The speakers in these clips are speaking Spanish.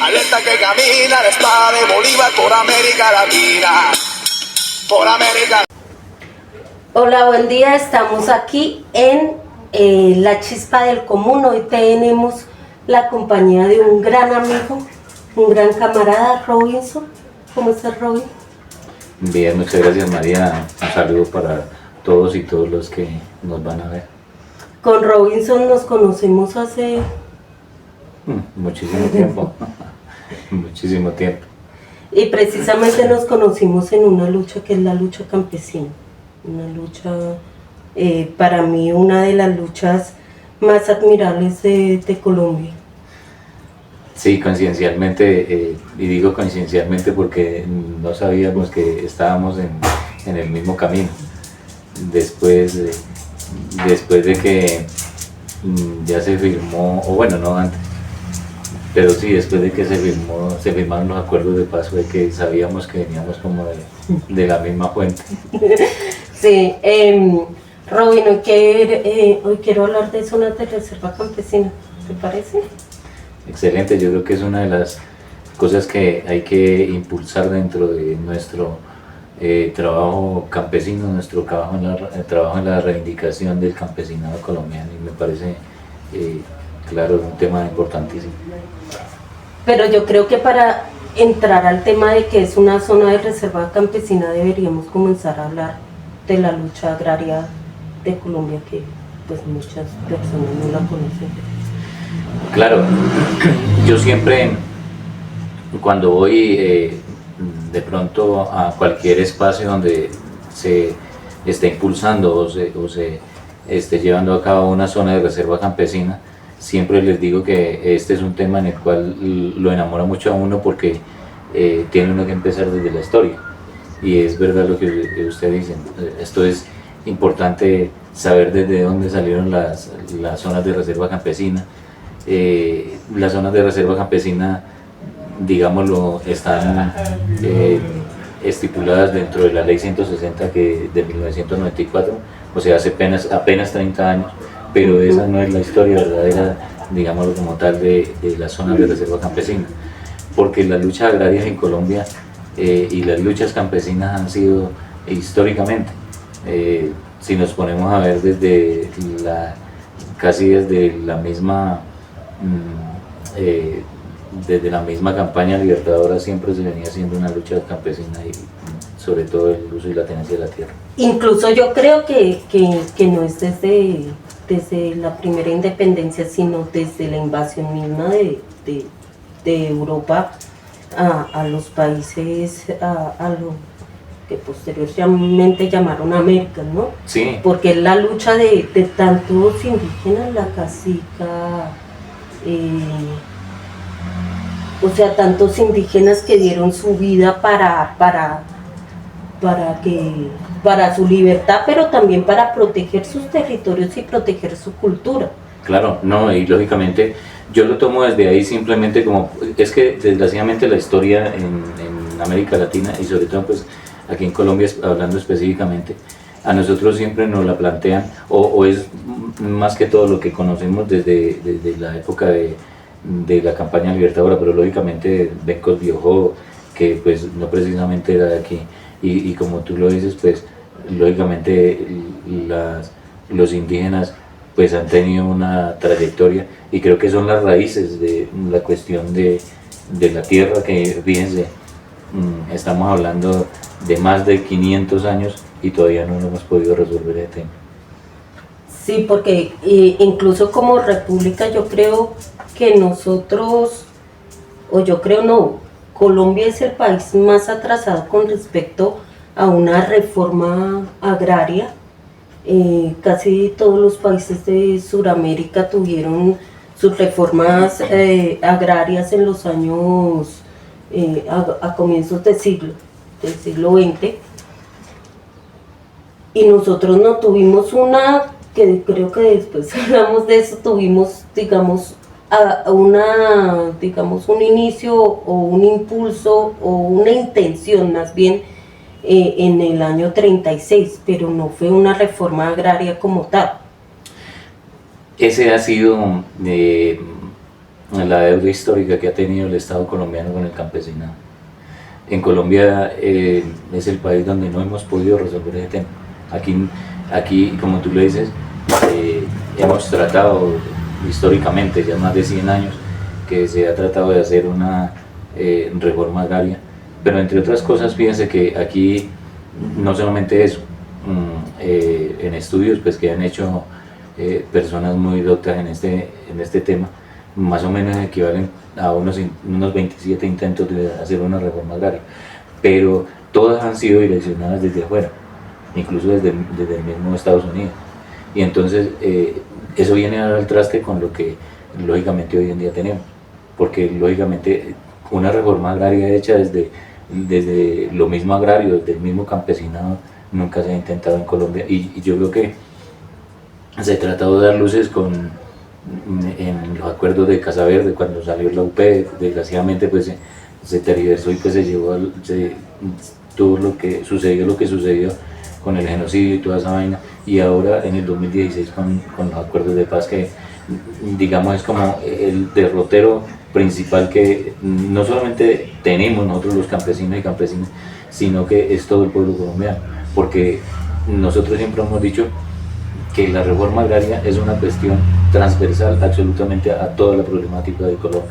Alerta que camina la espada de Bolívar por América Latina. Por América. Hola, buen día. Estamos aquí en La Chispa del Común. Hoy tenemos la compañía de un gran amigo, un gran camarada, Robinson. ¿Cómo estás, Robin? Bien, muchas gracias, María. Un saludo para todos y todos los que nos van a ver. Con Robinson nos conocemos hace Muchísimo tiempo. Muchísimo tiempo. y precisamente nos conocimos en una lucha que es la lucha campesina. Una lucha, para mí, una de las luchas más admirables de Colombia. Sí, coincidencialmente, y digo coincidencialmente porque no sabíamos que estábamos en el mismo camino. Después de que ya se firmó, o bueno, no antes, pero sí, después de que se firmaron los acuerdos de paz, de que sabíamos que veníamos como de la misma fuente. Sí, Robin, hoy quiero hablar de zonas de reserva campesina, ¿te parece? Excelente, yo creo que es una de las cosas que hay que impulsar dentro de nuestro trabajo campesino, nuestro trabajo en la reivindicación del campesinado colombiano, y me parece, claro, un tema importantísimo. Pero yo creo que para entrar al tema de que es una zona de reserva campesina deberíamos comenzar a hablar de la lucha agraria de Colombia, que pues muchas personas no la conocen. Claro, yo siempre cuando voy de pronto a cualquier espacio donde se esté impulsando o se esté llevando a cabo una zona de reserva campesina, siempre les digo que este es un tema en el cual lo enamora mucho a uno porque tiene uno que empezar desde la historia. Y es verdad lo que usted dice, esto es importante saber desde dónde salieron las zonas de reserva campesina. Las zonas de reserva campesina, digámoslo, están estipuladas dentro de la ley 160 de 1994, o sea, hace apenas 30 años, pero esa no es la historia verdadera, digámoslo como tal, de las zonas de reserva campesina, porque las luchas agrarias en Colombia y las luchas campesinas han sido históricamente, si nos ponemos a ver casi desde la misma campaña libertadora, siempre se venía haciendo una lucha campesina y sobre todo el uso y la tenencia de la tierra. Incluso yo creo que no es desde la primera independencia, sino desde la invasión misma de Europa a los países, a lo que posteriormente llamaron América, ¿no? Sí. Porque es la lucha de tantos indígenas, la cacica, o sea, tantos indígenas que dieron su vida para su libertad, pero también para proteger sus territorios y proteger su cultura. Claro, no, y lógicamente yo lo tomo desde ahí simplemente como, es que desgraciadamente la historia en América Latina y sobre todo pues aquí en Colombia, hablando específicamente, a nosotros siempre nos la plantean, o es más que todo lo que conocemos desde la época de la campaña libertadora, pero lógicamente Bencos Biojó, que pues no precisamente era de aquí, y como tú lo dices, pues lógicamente los indígenas pues han tenido una trayectoria y creo que son las raíces de la cuestión de la tierra, que fíjense, estamos hablando de más de 500 años y todavía no hemos podido resolver ese tema. Sí, porque incluso como república yo creo que nosotros, o yo creo no, Colombia es el país más atrasado con respecto a una reforma agraria. Casi todos los países de Sudamérica tuvieron sus reformas agrarias en los años, a comienzos del siglo XX, y nosotros no tuvimos una, que creo que después hablamos de eso, tuvimos, digamos, un inicio o un impulso o una intención más bien en el año 36, pero no fue una reforma agraria como tal. Ese ha sido la deuda histórica que ha tenido el Estado colombiano con el campesinado. En Colombia es el país donde no hemos podido resolver ese tema. Aquí como tú le dices, hemos tratado históricamente, ya más de 100 años, que se ha tratado de hacer una reforma agraria, pero entre otras cosas, fíjense que aquí no solamente eso, en estudios pues, que han hecho personas muy doctas en este tema, más o menos equivalen a unos 27 intentos de hacer una reforma agraria, pero todas han sido direccionadas desde afuera, incluso desde el mismo Estados Unidos. Y entonces eso viene a dar al traste con lo que lógicamente hoy en día tenemos, porque lógicamente una reforma agraria hecha desde lo mismo agrario, desde el mismo campesinado, nunca se ha intentado en Colombia, y yo creo que se ha tratado de dar luces en los acuerdos de Casa Verde, cuando salió la UP, desgraciadamente pues se tergiversó y pues se llevó todo lo que sucedió con el genocidio y toda esa vaina, y ahora en el 2016 con los acuerdos de paz, que digamos es como el derrotero principal que no solamente tenemos nosotros los campesinos y campesinas, sino que es todo el pueblo colombiano, porque nosotros siempre hemos dicho que la reforma agraria es una cuestión transversal absolutamente a toda la problemática de Colombia,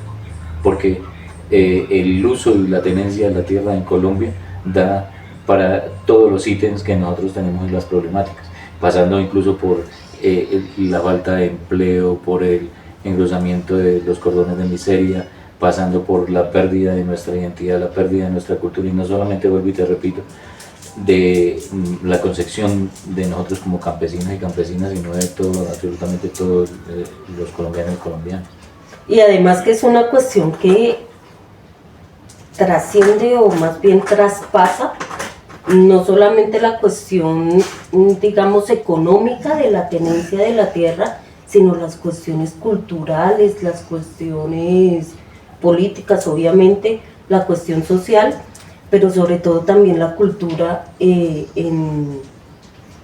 porque el uso y la tenencia de la tierra en Colombia da para todos los ítems que nosotros tenemos en las problemáticas, pasando incluso por la falta de empleo, por el engrosamiento de los cordones de miseria, pasando por la pérdida de nuestra identidad, la pérdida de nuestra cultura, y no solamente, vuelvo y te repito, de la concepción de nosotros como campesinos y campesinas, sino de todo, absolutamente todos los colombianos y colombianas. Y además que es una cuestión que trasciende, o más bien traspasa, no solamente la cuestión, digamos, económica de la tenencia de la tierra, sino las cuestiones culturales, las cuestiones políticas, obviamente, la cuestión social, pero sobre todo también la cultura en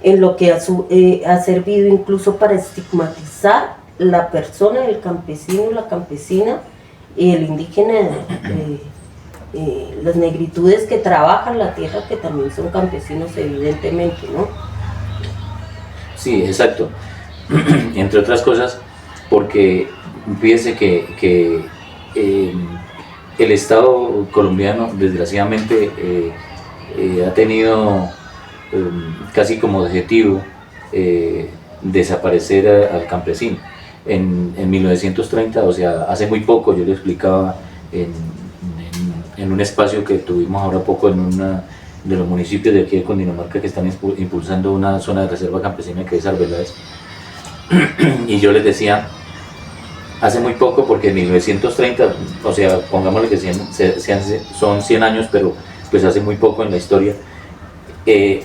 lo que ha servido incluso para estigmatizar la persona, el campesino, la campesina y el indígena, las negritudes que trabajan la tierra, que también son campesinos evidentemente, ¿no? Sí, exacto. Entre otras cosas, porque fíjense que el Estado colombiano desgraciadamente ha tenido casi como objetivo desaparecer al campesino. En 1930, o sea, hace muy poco, yo le explicaba en un espacio que tuvimos ahora poco en uno de los municipios de aquí de Cundinamarca, que están impulsando una zona de reserva campesina que es Arbeláez, y yo les decía, hace muy poco, porque en 1930, o sea, pongámosle que son 100 años, pero pues hace muy poco en la historia, el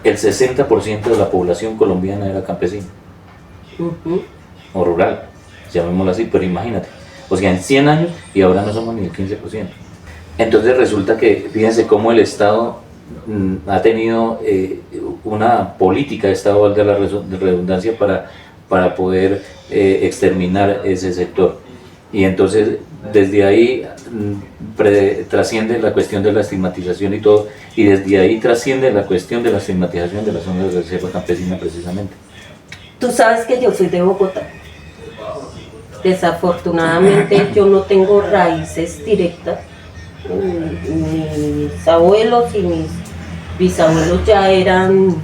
60% de la población colombiana era campesina, o rural, llamémoslo así, pero imagínate, o sea, en 100 años y ahora no somos ni el 15%. Entonces resulta que, fíjense cómo el Estado ha tenido una política de Estado, valga la redundancia, para poder exterminar ese sector. Y entonces desde ahí trasciende la cuestión de la estigmatización y todo, y desde ahí trasciende la cuestión de la estigmatización de las zonas de reserva campesina precisamente. Tú sabes que yo soy de Bogotá. Desafortunadamente yo no tengo raíces directas. Mis abuelos y mis bisabuelos ya eran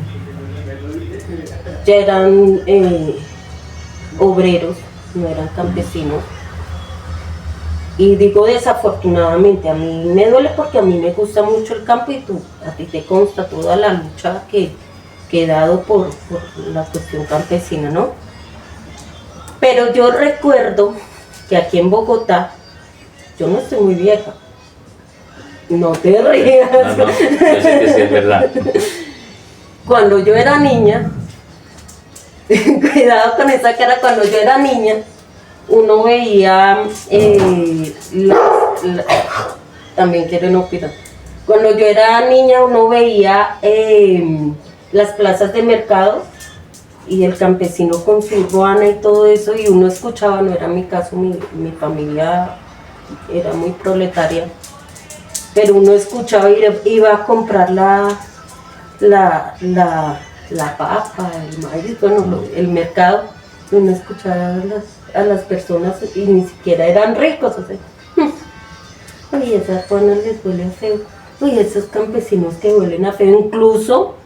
obreros, no eran campesinos. Y digo desafortunadamente, a mí me duele porque a mí me gusta mucho el campo, y a ti te consta toda la lucha que he dado por la cuestión campesina, ¿no? Pero yo recuerdo que aquí en Bogotá, yo no estoy muy vieja, no te rías. No, yo sé que sí es verdad. Cuando yo era niña, cuidado con esa cara, cuando yo era niña, uno veía, también quieren opinar, cuando yo era niña uno veía las plazas de mercado, y el campesino con su ruana y todo eso, y uno escuchaba, no era mi caso, mi familia era muy proletaria, pero uno escuchaba y iba a comprar la papa, el maíz, bueno, el mercado, y uno escuchaba a las personas y ni siquiera eran ricos, o sea, uy, esas ruanas les huele feo, uy, esos campesinos que huelen a feo, incluso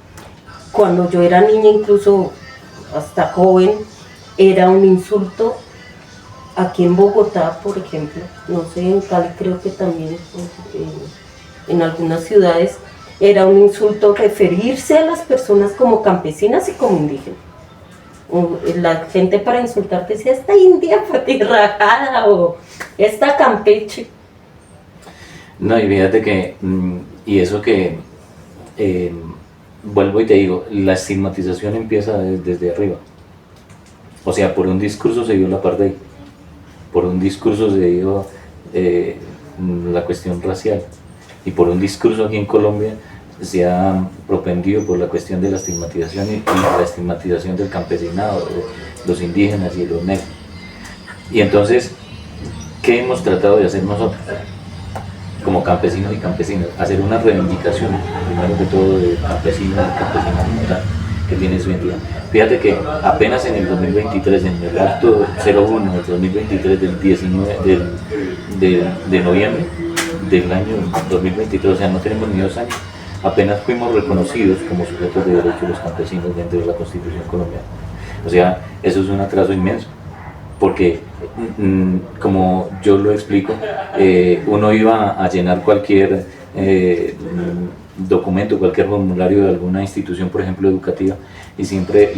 cuando yo era niña, incluso hasta joven, era un insulto. Aquí en Bogotá, por ejemplo, no sé, en Cali creo que también, en algunas ciudades, era un insulto referirse a las personas como campesinas y como indígenas. La gente para insultarte decía, esta india patirrajada o esta campeche. No, y fíjate que, y eso que, vuelvo y te digo, la estigmatización empieza desde arriba. O sea, por un discurso se dio la parte, por un discurso se dio la cuestión racial, y por un discurso aquí en Colombia se ha propendido por la cuestión de la estigmatización y la estigmatización del campesinado, de los indígenas y los negros. Y entonces, ¿qué hemos tratado de hacer nosotros? Como campesinos y campesinas, hacer una reivindicación, primero que todo, de campesinos y campesinas como tal, que tiene su identidad. Fíjate que apenas en el 2023, en el acto 01 del 2023 del 19 de noviembre del año 2023, o sea, no tenemos ni 2 años, apenas fuimos reconocidos como sujetos de derechos los campesinos dentro de la Constitución colombiana. O sea, eso es un atraso inmenso, porque como yo lo explico, uno iba a llenar cualquier documento, cualquier formulario de alguna institución, por ejemplo, educativa, y siempre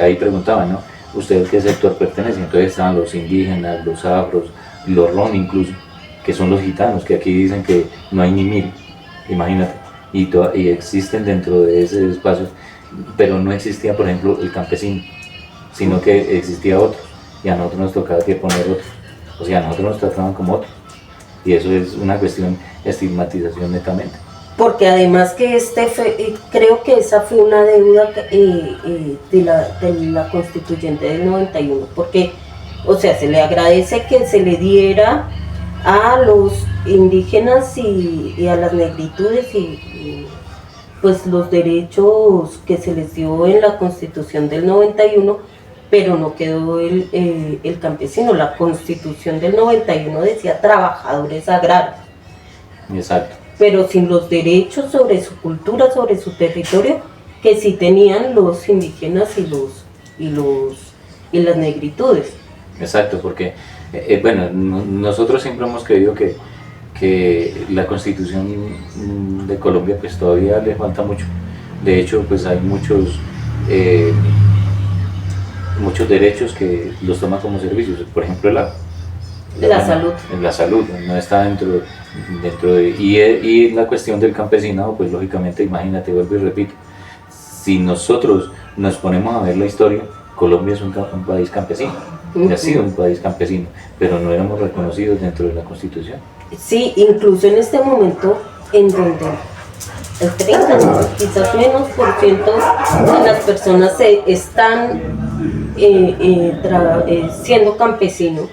ahí preguntaban, ¿no? ¿Usted a qué sector pertenece? Entonces estaban los indígenas, los afros, los ron incluso, que son los gitanos, que aquí dicen que no hay ni 1000, imagínate, y existen dentro de ese espacio, pero no existía, por ejemplo, el campesino, sino que existía otro, y a nosotros nos tocaba que poner otros, o sea, a nosotros nos trataban como otros, y eso es una cuestión de estigmatización netamente. Porque además que creo que esa fue una deuda de la constituyente del 91, porque, o sea, se le agradece que se le diera a los indígenas y a las negritudes y pues los derechos que se les dio en la Constitución del 91, pero no quedó el campesino. La Constitución del 91 decía trabajadores agrarios. Exacto. Pero sin los derechos sobre su cultura, sobre su territorio, que sí tenían los indígenas y las negritudes. Exacto, porque bueno, nosotros siempre hemos creído que la Constitución de Colombia pues todavía le falta mucho. De hecho, pues hay muchos derechos que los toman como servicios, por ejemplo la salud. La salud no está dentro de, y la cuestión del campesinado, pues lógicamente, imagínate, vuelvo y repito, si nosotros nos ponemos a ver la historia, Colombia es un país campesino, ha sido un país campesino, pero no éramos reconocidos dentro de la Constitución. Sí, incluso en este momento, en donde el 30, quizás menos por ciento de las personas están siendo campesinos,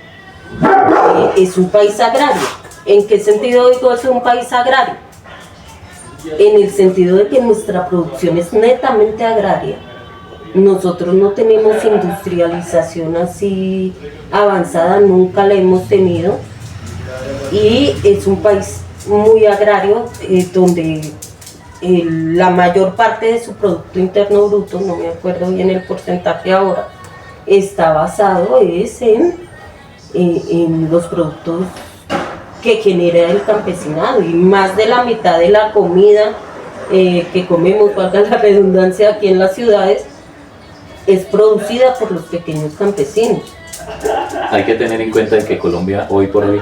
es un país agrario. ¿En qué sentido digo es un país agrario? En el sentido de que nuestra producción es netamente agraria. Nosotros no tenemos industrialización así avanzada, nunca la hemos tenido, y es un país muy agrario, donde la mayor parte de su Producto Interno Bruto, no me acuerdo bien el porcentaje ahora, está basado en los productos que genera el campesinado, y más de la mitad de la comida que comemos, valga la redundancia, aquí en las ciudades, es producida por los pequeños campesinos. Hay que tener en cuenta que Colombia hoy por hoy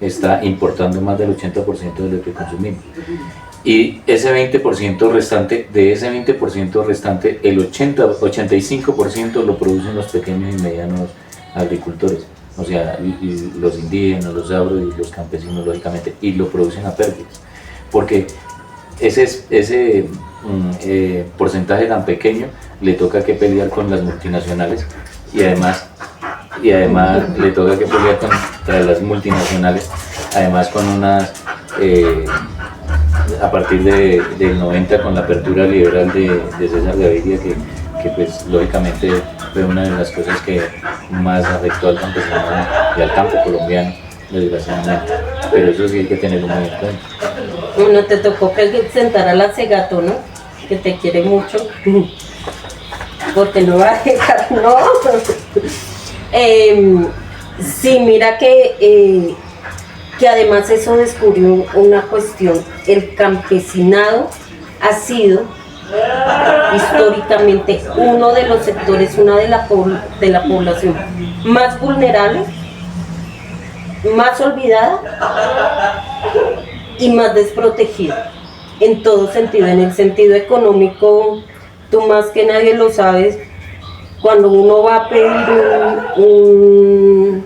está importando más del 80% de lo que consumimos. Y ese 20% restante, de ese 20% restante, el 85% lo producen los pequeños y medianos agricultores, o sea, los indígenas, los afro y los campesinos, lógicamente, y lo producen a pérdidas, porque ese porcentaje tan pequeño le toca que pelear con las multinacionales y además le toca que pelear contra las multinacionales, además con unas, a partir del 90 con la apertura liberal de César Gaviria, que pues lógicamente fue una de las cosas que más afectó al campesinado y al campo colombiano, desgraciadamente, pero eso sí hay que tenerlo muy en cuenta. Bueno, te tocó presentar a la Segato, ¿no? Que te quiere mucho. Porque no va a dejar, no. Sí, mira que además eso descubrió una cuestión. El campesinado ha sido históricamente uno de los sectores, una de la población más vulnerable, más olvidada y más desprotegida en todo sentido. En el sentido económico, tú más que nadie lo sabes, cuando uno va a pedir un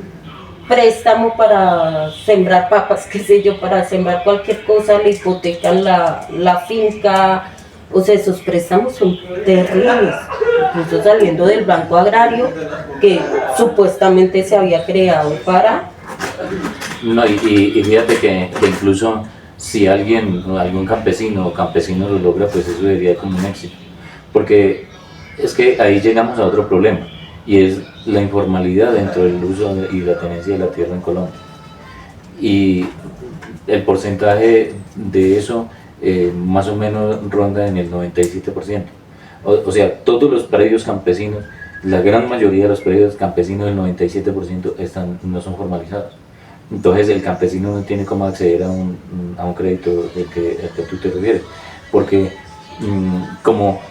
préstamo para sembrar papas, qué sé yo, para sembrar cualquier cosa, le hipotecan la finca. O sea, esos préstamos son terribles, incluso saliendo del Banco Agrario, que supuestamente se había creado para... No, y fíjate que incluso si algún campesino o campesino lo logra, pues eso sería como un éxito. Porque es que ahí llegamos a otro problema, y es la informalidad dentro del uso y la tenencia de la tierra en Colombia. Y el porcentaje de eso más o menos ronda en el 97%. O sea, todos los predios campesinos, la gran mayoría de los predios campesinos, el 97% no son formalizados. Entonces el campesino no tiene cómo acceder a un crédito al que tú te refieres, porque como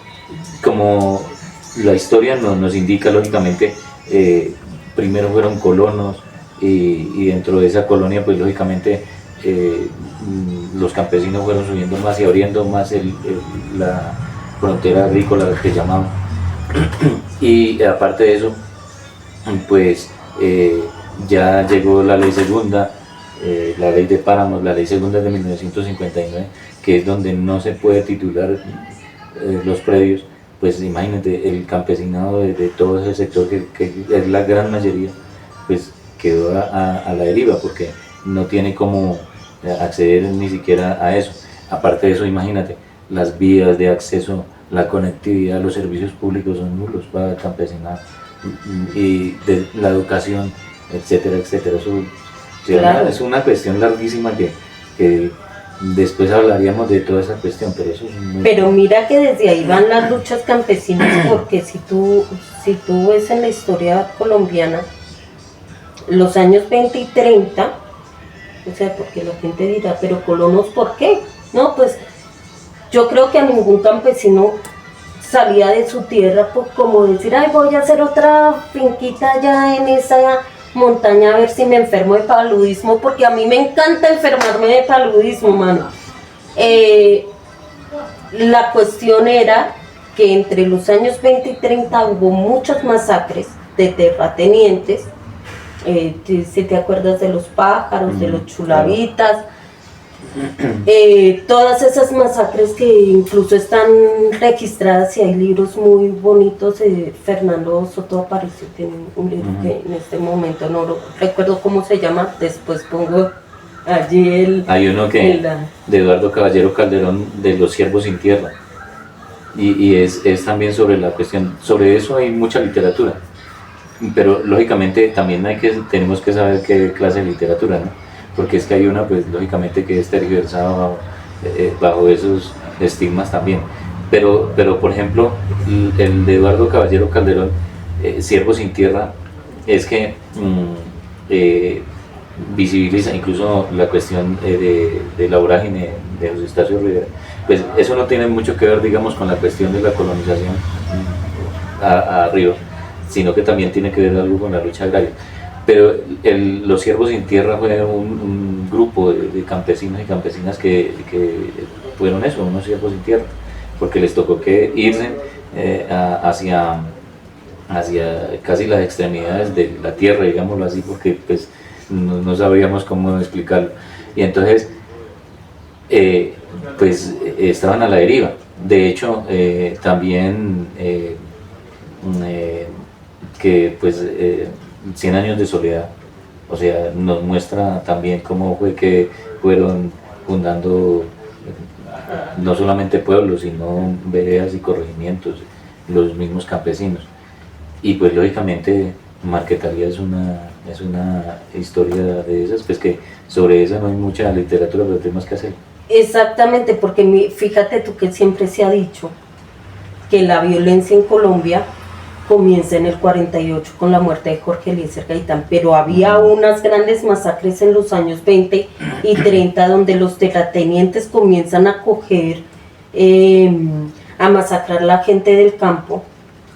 la historia nos indica, lógicamente, primero fueron colonos, y dentro de esa colonia, pues lógicamente los campesinos fueron subiendo más y abriendo más la frontera agrícola que llamaban. Y aparte de eso, pues ya llegó la ley segunda, la ley de páramos, la ley segunda de 1959, que es donde no se puede titular los predios. Pues imagínate, el campesinado de todo ese sector, que es la gran mayoría, pues quedó a la deriva, porque no tiene cómo acceder ni siquiera a eso. Aparte de eso, imagínate, las vías de acceso, la conectividad, los servicios públicos son nulos para el campesinado, y la educación, etcétera, etcétera. Eso, claro, es una cuestión larguísima que después hablaríamos de toda esa cuestión, pero eso es muy... Pero mira que desde ahí van las luchas campesinas, porque si tú ves en la historia colombiana, los años 20 y 30, o sea, porque la gente dirá, pero colonos, ¿por qué? No, pues yo creo que a ningún campesino salía de su tierra por como decir, ay, voy a hacer otra finquita allá en esa montaña a ver si me enfermo de paludismo, porque a mí me encanta enfermarme de paludismo, mano. La cuestión era que entre los años 20 y 30 hubo muchas masacres de terratenientes. Si te acuerdas de los pájaros, de los chulavitas, todas esas masacres que incluso están registradas, y hay libros muy bonitos. Fernando Soto Aparicio tiene un libro que en este momento no recuerdo cómo se llama, después pongo allí hay uno de Eduardo Caballero Calderón, de Los Siervos sin Tierra, y es también sobre la cuestión. Sobre eso hay mucha literatura, pero lógicamente también tenemos que saber qué clase de literatura, ¿no? Porque es que hay una, pues lógicamente, que es tergiversada bajo esos estigmas también. Pero por ejemplo, el de Eduardo Caballero Calderón, Siervo sin Tierra, es que visibiliza incluso la cuestión de la vorágine de José Estacio Rivera. Pues eso no tiene mucho que ver, digamos, con la cuestión de la colonización arriba, sino que también tiene que ver algo con la lucha agraria. Pero los Siervos sin Tierra fue un grupo de campesinos y campesinas que fueron eso, unos siervos sin tierra, porque les tocó que irse hacia casi las extremidades de la tierra, digámoslo así, porque pues no sabíamos cómo explicarlo. Y entonces pues estaban a la deriva. De hecho, también que pues 100 años de soledad, o sea, nos muestra también cómo fue que fueron fundando no solamente pueblos, sino veredas y corregimientos, los mismos campesinos. Y pues lógicamente Marquetalia es una historia de esas, pues que sobre esa no hay mucha literatura, pero tenemos que hacer. Exactamente, porque fíjate tú que siempre se ha dicho que la violencia en Colombia comienza en el 48 con la muerte de Jorge Eliezer Gaitán, pero había unas grandes masacres en los años 20 y 30 donde los terratenientes comienzan a coger, a masacrar a la gente del campo.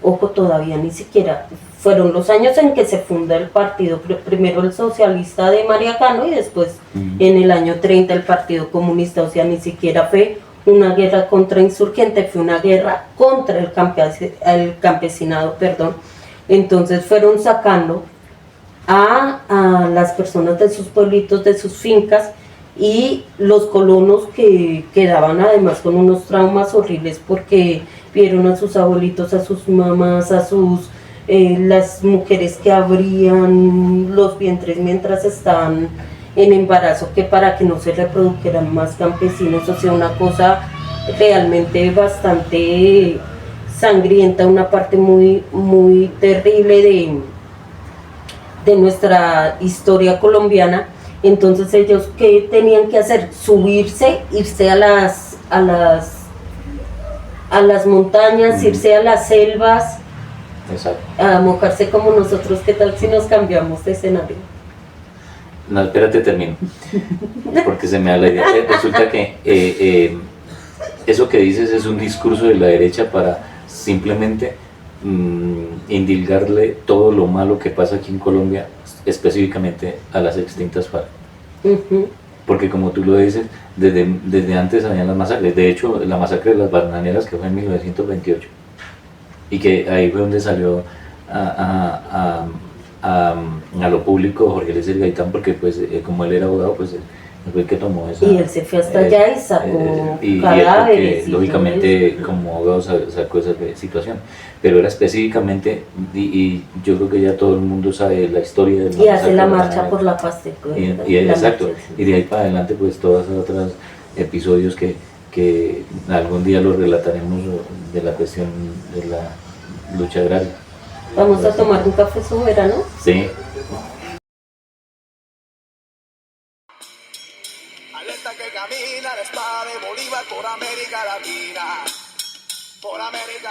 Ojo, todavía ni siquiera, fueron los años en que se funda el partido, primero el socialista de María Cano y después en el año 30 el Partido Comunista, o sea, ni siquiera fue una guerra contra insurgente, fue una guerra contra el campesinado, perdón. Entonces fueron sacando a las personas de sus pueblitos, de sus fincas, y los colonos que quedaban además con unos traumas horribles porque vieron a sus abuelitos, a sus mamás, a sus las mujeres que abrían los vientres mientras estaban en embarazo, que para que no se reprodujeran más campesinos, o sea, una cosa realmente bastante sangrienta, una parte muy, muy terrible de nuestra historia colombiana. Entonces ellos, ¿qué tenían que hacer? Subirse, irse a las montañas, irse a las selvas. Exacto. A mojarse como nosotros. ¿Qué tal si nos cambiamos de escenario? No, espérate, termino, porque se me da la idea. Resulta que eso que dices es un discurso de la derecha para simplemente indilgarle todo lo malo que pasa aquí en Colombia, específicamente a las extintas FARC. Porque como tú lo dices, desde antes habían las masacres. De hecho, la masacre de las bananeras, que fue en 1928, y que ahí fue donde salió a lo público Jorge Eliezer Gaitán, porque pues como él era abogado, pues él fue el que tomó esa... Y él se fue hasta allá y sacó cadáveres. Y lógicamente como abogado sacó esa situación. Pero era específicamente, y yo creo que ya todo el mundo sabe la historia de y hace la marcha por la paz. Exacto, y de ahí para adelante pues todos los otros episodios que algún día los relataremos de la cuestión de la lucha agraria. Vamos a tomar un café soberano. Sí. Alerta que camina la espada de Bolívar por América Latina. Por América